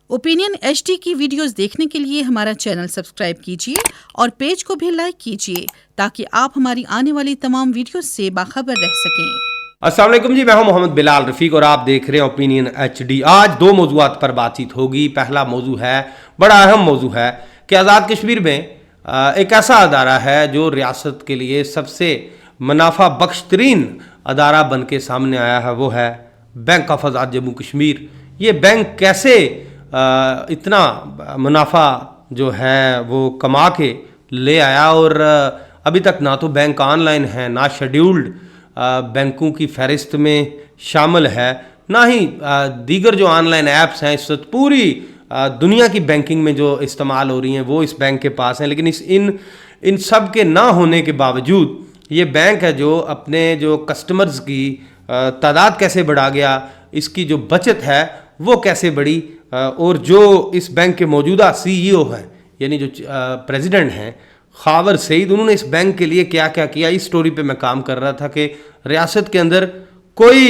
Opinion HD की videos देखने के लिए हमारा चैनल सब्सक्राइब कीजिए और पेज को भी लाइक कीजिए ताकि आप हमारी आने वाली तमाम वीडियोस से बाखबर रह सकें। अस्सलाम वालेकुम जी, मैं हूं मोहम्मद बिलाल रफ़ीक और आप देख रहे हैं ओपिनियन HD। आज दो मौज़ूआत पर बातचीत होगी। पहला मौजू है, बड़ा अहम मौजू है कि आज़ाद कश्मीर में एक ऐसा अदारा है जो रियासत के लिए सबसे मुनाफा बख्श तरीन अदारा बन के सामने आया है, वो है बैंक ऑफ आज़ाद जम्मू कश्मीर। ये बैंक कैसे इतना मुनाफा जो है वो कमा के ले आया, और अभी तक ना तो बैंक ऑनलाइन है, ना शेड्यूल्ड बैंकों की फहरिस्त में शामिल है, ना ही दीगर जो ऑनलाइन ऐप्स हैं इस वक्त पूरी दुनिया की बैंकिंग में जो इस्तेमाल हो रही हैं वो इस बैंक के पास हैं। लेकिन इन सब के ना होने के बावजूद ये बैंक है जो अपने जो कस्टमर्स की तादाद कैसे बढ़ा गया, इसकी जो बचत है वो कैसे बढ़ी, और जो इस बैंक के मौजूदा CEO हैं यानी जो प्रेसिडेंट हैं खावर सईद, उन्होंने इस बैंक के लिए क्या क्या किया, इस स्टोरी पे मैं काम कर रहा था कि रियासत के अंदर कोई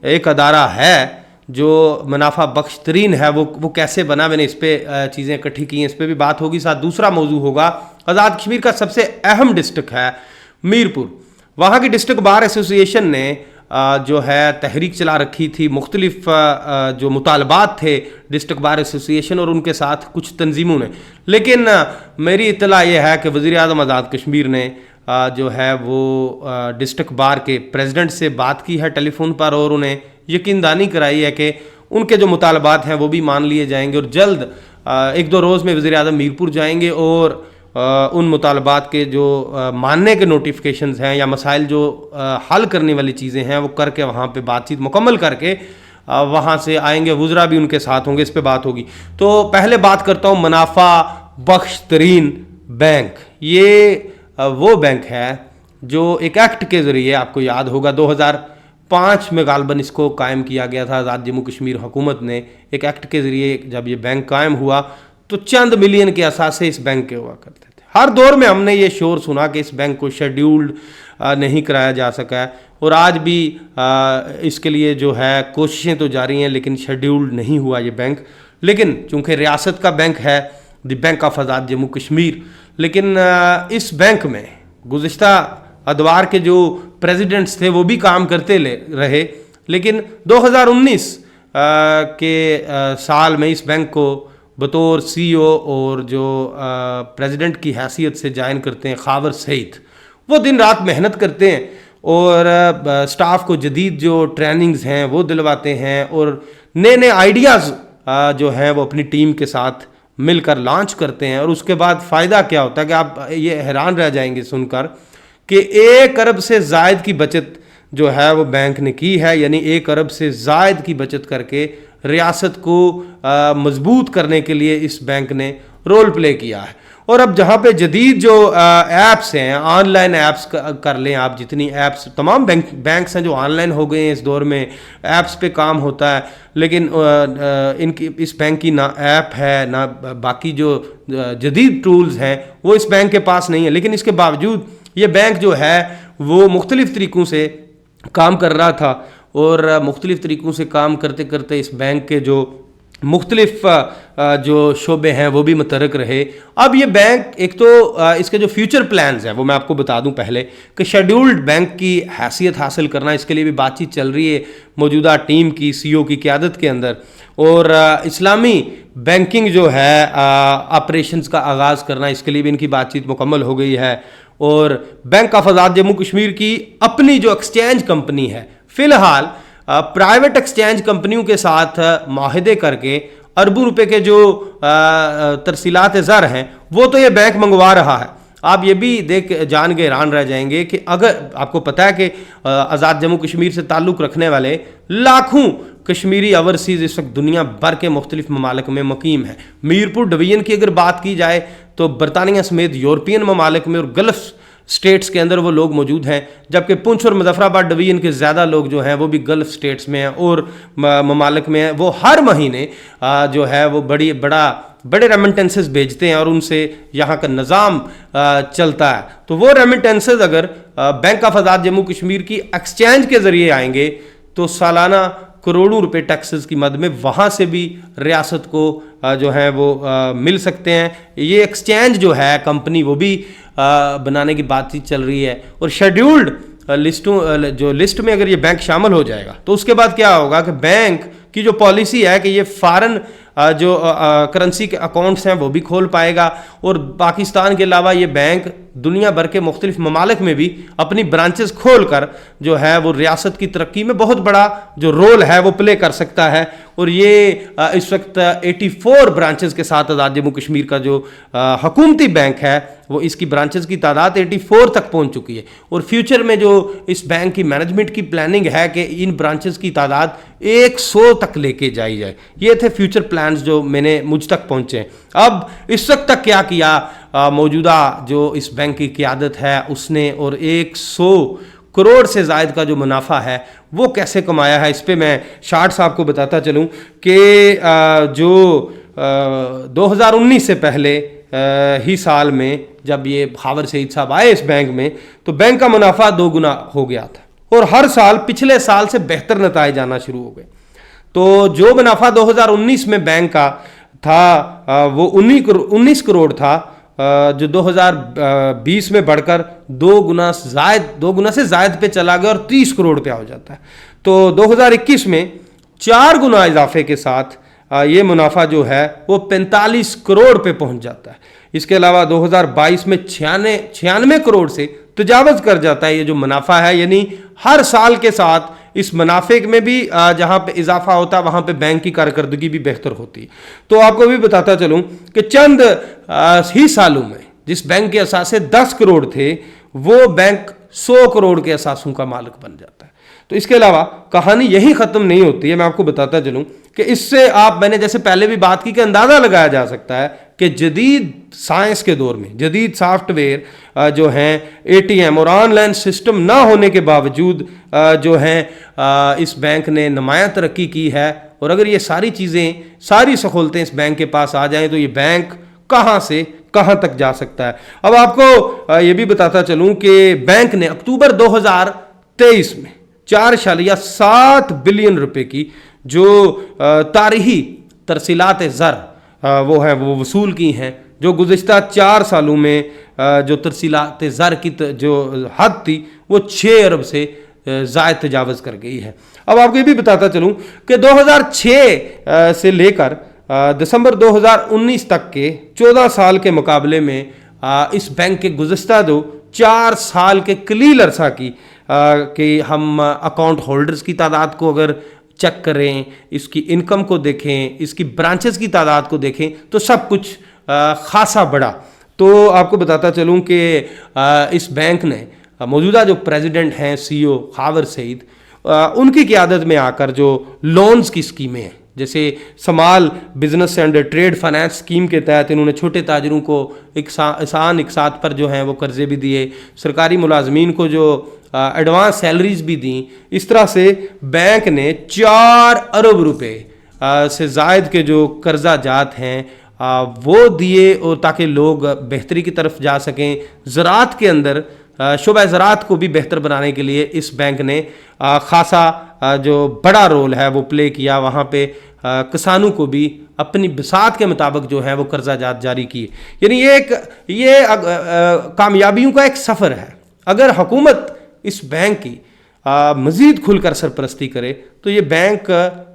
एक अदारा है जो मुनाफा बख्श तरीन है, वो कैसे बना। मैंने इस पर चीज़ें इकट्ठी की हैं, इस पर भी बात होगी। साथ दूसरा मौजू होगा, आज़ाद कश्मीर का सबसे अहम डिस्ट्रिक्ट है मीरपुर। वहाँ की डिस्ट्रिक्ट बार एसोसिएशन ने जो है तहरीक चला रखी थी, मुख्तलिफ जो मुतालबात थे डिस्ट्रिक्ट बार एसोसिएशन और उनके साथ कुछ तंजीमों ने। लेकिन मेरी इत्तला यह है कि वज़ीर आज़म आज़ाद कश्मीर ने जो है वो डिस्ट्रिक्ट बार के प्रेसिडेंट से बात की है टेलीफोन पर, और उन्हें यकीनदानी कराई है कि उनके जो मुतालबात हैं वो भी मान लिए जाएंगे, और जल्द एक दो रोज़ में वज़ीर आज़म मीरपुर जाएंगे और उन मुतालबात के जो मानने के नोटिफिकेशंस हैं या मसाइल जो हल करने वाली चीज़ें हैं वो करके वहाँ पे बातचीत मुकम्मल करके वहाँ से आएंगे। वुज़रा भी उनके साथ होंगे, इस पे बात होगी। तो पहले बात करता हूँ मुनाफा बख्श तरीन बैंक। ये वो बैंक है जो एक एक्ट के ज़रिए, आपको याद होगा 2005 में गालबन इसको कायम किया गया था। आज़ाद जम्मू कश्मीर हुकूमत ने एक एक्ट के ज़रिए जब ये बैंक कायम हुआ तो चंद मिलियन के असासे इस बैंक के हुआ करते थे। हर दौर में हमने ये शोर सुना कि इस बैंक को शेड्यूल्ड नहीं कराया जा सका है, और आज भी इसके लिए जो है कोशिशें तो जारी हैं, लेकिन शेड्यूल्ड नहीं हुआ ये बैंक। लेकिन चूँकि रियासत का बैंक है, द बैंक ऑफ आज़ाद जम्मू कश्मीर, लेकिन इस बैंक में गुज़िश्ता अदवार के जो प्रेसिडेंट्स थे वो भी काम करते रहे। लेकिन 2019 के साल में इस बैंक को बतौर CEO और जो प्रेसिडेंट की हैसियत से ज्वाइन करते हैं खावर सईद। वो दिन रात मेहनत करते हैं और स्टाफ को जदीद जो ट्रेनिंग्स हैं वो दिलवाते हैं, और नए नए आइडियाज़ जो हैं वो अपनी टीम के साथ मिलकर लॉन्च करते हैं। और उसके बाद फ़ायदा क्या होता है कि आप ये हैरान रह जाएंगे सुनकर कि 1 अरब से ज़ायद की बचत जो है वो बैंक ने की है, यानी 1 अरब से ज़ायद की बचत करके रियासत को मजबूत करने के लिए इस बैंक ने रोल प्ले किया है। और अब जहाँ पे जदीद जो ऐप्स हैं, ऑनलाइन ऐप्स कर लें आप, जितनी ऐप्स तमाम बैंक्स हैं जो ऑनलाइन हो गए हैं इस दौर में, ऐप्स पे काम होता है। लेकिन इनकी इस बैंक की ना ऐप है ना बाकी जो जदीद टूल्स हैं वो इस बैंक के पास नहीं है। लेकिन इसके बावजूद ये बैंक जो है वो मुख्तलिफ तरीक़ों से काम कर रहा था, और मुख्तलिफ तरीक़ों से काम करते करते इस बैंक के जो मुख्तलिफ जो शोबे हैं वो भी मुतरक रहे। अब ये बैंक एक तो इसके जो फ्यूचर प्लान्स हैं वो मैं आपको बता दूं पहले कि शेड्यूल्ड बैंक की हैसियत हासिल करना, इसके लिए भी बातचीत चल रही है मौजूदा टीम की CEO की क़यादत के अंदर, और इस्लामी बैंकिंग जो है ऑपरेशंस का आगाज़ करना, इसके लिए भी इनकी बातचीत मुकम्मल हो गई है। और बैंक ऑफ आज़ाद जम्मू कश्मीर की अपनी जो एक्सचेंज कंपनी है, फ़िलहाल प्राइवेट एक्सचेंज कंपनियों के साथ माहिदे करके अरबों रुपए के जो तरसीलात ज़र हैं वो तो ये बैंक मंगवा रहा है। आप ये भी जान के हैरान रह जाएंगे कि अगर आपको पता है कि आज़ाद जम्मू कश्मीर से ताल्लुक़ रखने वाले लाखों कश्मीरी ओवरसीज़ इस वक्त दुनिया भर के मुख्तलिफ ममालिक में मुकीम है। मीरपुर डिवीज़न की अगर बात की जाए तो बरतानिया समेत यूरोपियन ममालिक में और गल्फ़ स्टेट्स के अंदर वो लोग मौजूद हैं, जबकि पुंछ और मुजफ्फराबाद डिवीज़न के ज़्यादा लोग जो हैं वो भी गल्फ़ स्टेट्स में हैं और ममालिक में हैं। वो हर महीने जो है वो बड़े रेमिटेंसेस भेजते हैं और उनसे यहाँ का निज़ाम चलता है। तो वो रेमिटेंसेस अगर बैंक ऑफ आज़ाद जम्मू कश्मीर की एक्सचेंज के ज़रिए आएंगे तो सालाना करोड़ों रुपए टैक्सेस की मद में वहाँ से भी रियासत को जो है वो मिल सकते हैं। ये एक्सचेंज जो है कंपनी वो भी बनाने की बातचीत चल रही है। और शेड्यूल्ड लिस्ट में अगर ये बैंक शामिल हो जाएगा तो उसके बाद क्या होगा कि बैंक की जो पॉलिसी है कि ये फॉरेन जो करेंसी के अकाउंट्स हैं वो भी खोल पाएगा, और पाकिस्तान के अलावा ये बैंक दुनिया भर के मुख्तलिफ ममालिक में भी अपनी ब्रांचेस खोल कर जो है वो रियासत की तरक्की में बहुत बड़ा जो रोल है वो प्ले कर सकता है। और ये इस वक्त 84 ब्रांचेस के साथ आज़ाद जम्मू कश्मीर का जो हुकूमती बैंक है वो इसकी ब्रांचेस की तादाद 84 तक पहुंच चुकी है। और फ्यूचर में जो इस बैंक की मैनेजमेंट की प्लानिंग है कि इन ब्रांचेस की तादाद 100 तक लेके जाई जाए। ये थे फ्यूचर प्लान्स जो मुझ तक पहुंचे। अब इस वक्त तक क्या किया मौजूदा जो इस बैंक की क़यादत है उसने, और 100 करोड़ से ज़ायद का जो मुनाफा है वो कैसे कमाया है, इस पे मैं शार्ट साहब को बताता चलूँ कि जो 2019 से पहले ही साल में जब ये खावर सईद साहब आए इस बैंक में तो बैंक का मुनाफा 2 गुना हो गया था, और हर साल पिछले साल से बेहतर नताइज आना शुरू हो गए। तो जो मुनाफा 2019 में बैंक का था वो 19 करोड़ था, जो 2020 में बढ़कर 2 गुना से ज़ायद पे चला गया और 30 करोड़ रुपया हो जाता है। तो 2021 में 4 गुना इजाफे के साथ ये मुनाफा जो है वो 45 करोड़ पे पहुंच जाता है। इसके अलावा 2022 में 96 करोड़ से तजावज़ कर जाता है ये जो मुनाफा है, यानी हर साल के साथ इस मुनाफे में भी जहाँ पे इजाफा होता है वहाँ पे बैंक की कारकर्दगी भी बेहतर होती है। तो आपको भी बताता चलूँ कि चंद ही सालों में जिस बैंक के असासे 10 करोड़ थे वो बैंक 100 करोड़ के असासों का मालिक बन जाता है। तो इसके अलावा कहानी यही ख़त्म नहीं होती है। मैं आपको बताता चलूँ कि इससे मैंने जैसे पहले भी बात की कि अंदाज़ा लगाया जा सकता है कि जदीद साइंस के दौर में जदीद सॉफ्टवेयर जो हैं ATM और ऑनलाइन सिस्टम ना होने के बावजूद जो हैं इस बैंक ने नुमायां तरक्की की है। और अगर ये सारी चीज़ें सारी सहूलतें इस बैंक के पास आ जाएं तो ये बैंक कहाँ से कहाँ तक जा सकता है। अब आपको ये भी बताता चलूँ कि बैंक ने अक्टूबर 2023 में 4.7 बिलियन रुपए की जो तारीखी तरसीलात ज़र वो वसूल की हैं, जो गुज़िश्ता 4 सालों में जो तरसीलात ज़र की जो हद थी वो 6 अरब से ज़ायद तजावज़ कर गई है। अब आपको ये भी बताता चलूँ कि 2006 से लेकर दिसंबर 2019 तक के 14 साल के मुकाबले में इस बैंक के गुज़िश्ता जो 4 साल के कलील अरसा की कि हम अकाउंट होल्डर्स की तादाद को अगर चेक करें, इसकी इनकम को देखें, इसकी ब्रांचेस की तादाद को देखें तो सब कुछ खासा बड़ा। तो आपको बताता चलूँ कि इस बैंक ने मौजूदा जो प्रेसिडेंट हैं CEO खावर सईद, उनकी क़यादत में आकर जो लोन्स की स्कीमें हैं, जैसे small business and trade finance scheme के तहत इन्होंने छोटे ताजरों को आसान इकसात पर जो हैं वो कर्जे भी दिए, सरकारी मुलाजमीन को जो एडवांस सैलरीज भी दी। इस तरह से बैंक ने 4 अरब रुपए से ज़ायद के जो कर्जा जात हैं वो दिए, और ताकि लोग बेहतरी की तरफ जा सकें। ज़राअत के अंदर शोबा ज़राअत को भी बेहतर बनाने के लिए इस बैंक ने खासा जो बड़ा रोल है वो प्ले किया। वहाँ पे किसानों को भी अपनी बिसात के मुताबिक जो है वो कर्जा जात जारी किए। यानी ये कामयाबियों का एक सफ़र है। अगर हुकूमत इस बैंक की मज़ीद खुलकर सरपरस्ती करे तो ये बैंक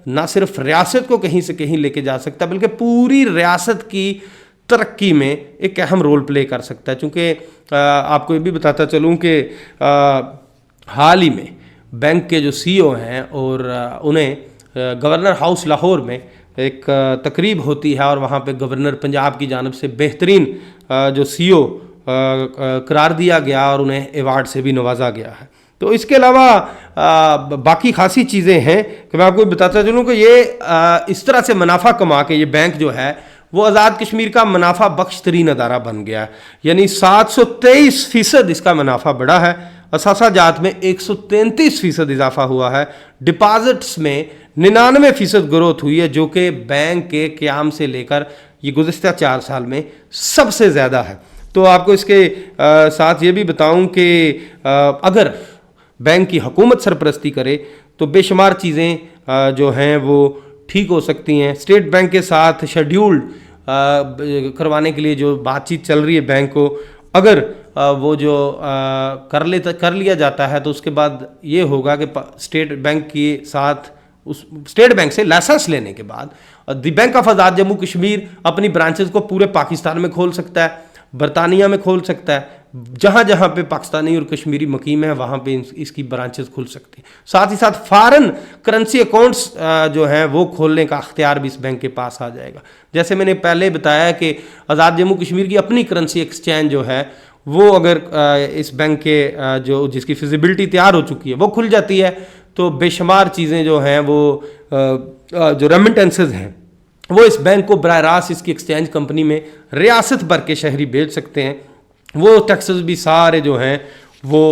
ना सिर्फ रियासत को कहीं से कहीं लेके जा सकता बल्कि पूरी रियासत की तरक्की में एक अहम रोल प्ले कर सकता है। चूँकि आपको ये भी बताता चलूँ कि हाल ही में बैंक के जो CEO हैं और उन्हें गवर्नर हाउस लाहौर में एक तकरीब होती है और वहाँ पे गवर्नर पंजाब की जानिब से बेहतरीन जो CEO करार दिया गया और उन्हें अवार्ड से भी नवाजा गया है। तो इसके अलावा बाकी खासी चीज़ें हैं कि मैं आपको बताता चलूँ कि ये इस तरह से मुनाफा कमा के ये बैंक जो है वो आज़ाद कश्मीर का मुनाफा बख्श तरीन अदारा बन गया, यानी 723% इसका मुनाफा बढ़ा है। असासा जात में 133% इजाफा हुआ है। डिपॉजिट्स में 99% ग्रोथ हुई है, जो कि बैंक के क़याम से लेकर ये गुज़िश्ता 4 साल में सबसे ज़्यादा है। तो आपको इसके साथ ये भी बताऊं कि अगर बैंक की हुकूमत सरपरस्ती करे तो बेशुमार चीज़ें जो हैं वो ठीक हो सकती हैं। स्टेट बैंक के साथ शेड्यूल्ड करवाने के लिए जो बातचीत चल रही है बैंक को, अगर वो जो कर लिया जाता है तो उसके बाद ये होगा कि स्टेट बैंक के साथ उस स्टेट बैंक से लाइसेंस लेने के बाद द बैंक ऑफ आज़ाद जम्मू कश्मीर अपनी ब्रांचेस को पूरे पाकिस्तान में खोल सकता है, बरतानिया में खोल सकता है, जहाँ जहाँ पे पाकिस्तानी और कश्मीरी मकीम है वहाँ पे इसकी ब्रांचेस खुल सकती हैं। साथ ही साथ फॉरेन करेंसी अकाउंट्स जो हैं वो खोलने का अख्तियार भी इस बैंक के पास आ जाएगा। जैसे मैंने पहले बताया कि आज़ाद जम्मू कश्मीर की अपनी करेंसी एक्सचेंज जो है वो अगर इस बैंक के जो जिसकी फिजिबिलिटी तैयार हो चुकी है वो खुल जाती है तो बेशुमार चीज़ें जो हैं वो जो रेमिटेंसेस हैं वो इस बैंक को बराह रास्त इसकी एक्सचेंज कंपनी में रियासत भर के शहरी भेज सकते हैं। वो टैक्सेस भी सारे जो हैं वो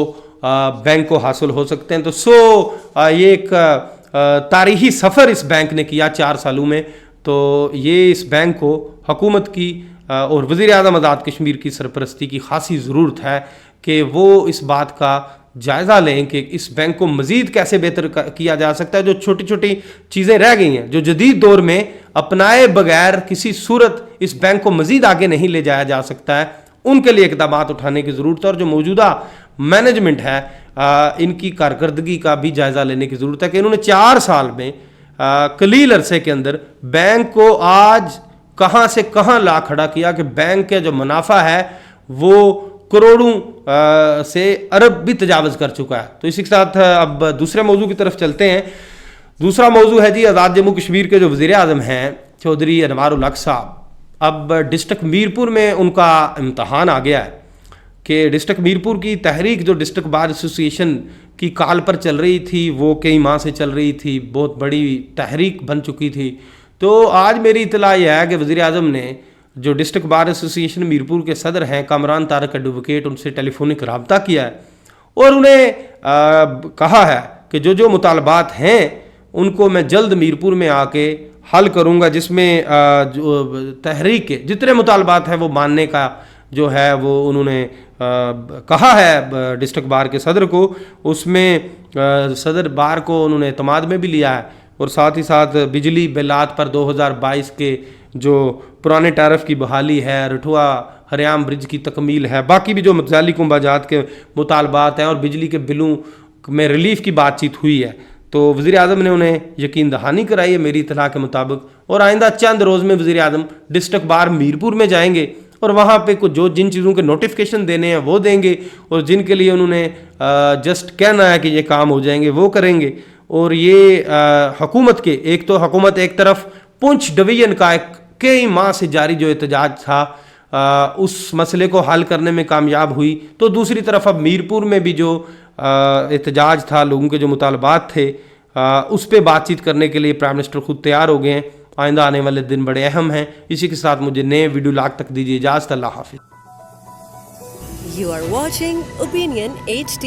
बैंक को हासिल हो सकते हैं। तो ये एक तारीखी सफ़र इस बैंक ने किया 4 सालों में। तो ये इस बैंक को हुकूमत की और वज़ीर-ए-आज़म आज़ाद कश्मीर की सरपरस्ती की खासी ज़रूरत है कि वो इस बात का जायज़ा लें कि इस बैंक को मज़ीद कैसे बेहतर किया जा सकता है। जो छोटी छोटी चीज़ें रह गई हैं जो जदीद दौर में अपनाए बगैर किसी सूरत इस बैंक को मज़ीद आगे नहीं ले जाया जा सकता है, उनके लिए इक़दाम उठाने की ज़रूरत है। और जो मौजूदा मैनेजमेंट है इनकी कारकर्दगी का भी जायज़ा लेने की ज़रूरत है कि इन्होंने 4 साल में कलील अरसे के अंदर बैंक को आज कहाँ से कहाँ ला खड़ा किया कि बैंक का जो मुनाफा है वो करोड़ों से अरब भी तजावज़ कर चुका है। तो इसी के साथ अब दूसरे मौजू की तरफ चलते हैं। दूसरा मौजू है जी आज़ाद जम्मू कश्मीर के जो वज़ीर-ए-आज़म हैं चौधरी अनवारुल हक साहब। अब डिस्ट्रिक्ट मीरपुर में उनका इम्तहान आ गया है कि डिस्ट्रिक्ट मीरपुर की तहरीक जो डिस्ट्रिक्ट बार एसोसिएशन की कॉल पर चल रही थी वो कई माह से चल रही थी, बहुत बड़ी तहरीक बन चुकी थी। तो आज मेरी इतला यह है कि वज़ीर-ए-आज़म ने जो डिस्ट्रिक्ट बार एसोसिएशन मीरपुर के सदर हैं कामरान तारक एडवोकेट, उनसे टेलीफोनिक रब्ता किया है और उन्हें कहा है कि जो मुतालबात हैं उनको मैं जल्द मीरपुर में आके हल करूँगा, जिसमें जो तहरीक के जितने मुतालबात हैं वो मानने का जो है वो उन्होंने कहा है डिस्ट्रिक्ट बार के सदर को। उसमें सदर बार को उन्होंने एतमाद में भी लिया है और साथ ही साथ बिजली बिलात पर 2022 के जो पुराने टैरिफ की बहाली है, रठुआ हरियाम ब्रिज की तकमील है, बाकी भी जो मुतल्लिक़ मुबाजात के मुतालबात हैं और बिजली के बिलों में रिलीफ की बातचीत हुई है। तो वज़ीर-ए-आज़म ने उन्हें यकीन दहानी कराई है मेरी इत्तला के मुताबिक। और आइंदा चंद रोज़ में वज़ीर-ए-आज़म डिस्ट्रिक्ट बार मीरपुर में जाएंगे और वहाँ पे कुछ जिन चीज़ों के नोटिफिकेशन देने हैं वो देंगे और जिनके लिए उन्होंने जस्ट कहना है कि ये काम हो जाएंगे वो करेंगे। और ये हुकूमत के हुकूमत एक तरफ पुंछ डिवीजन का एक कई माह से जारी जो एहतजाज था उस मसले को हल करने में कामयाब हुई, तो दूसरी तरफ अब मीरपुर में भी जो एहतजाज था, लोगों के जो मुतालबात थे उस पर बातचीत करने के लिए प्राइम मिनिस्टर खुद तैयार हो गए हैं। आइंदा आने वाले दिन बड़े अहम हैं। इसी के साथ मुझे नए वीडियो लाग तक दीजिए इजाज़त। अल्लाह हाफिज़। You are watching Opinion HD.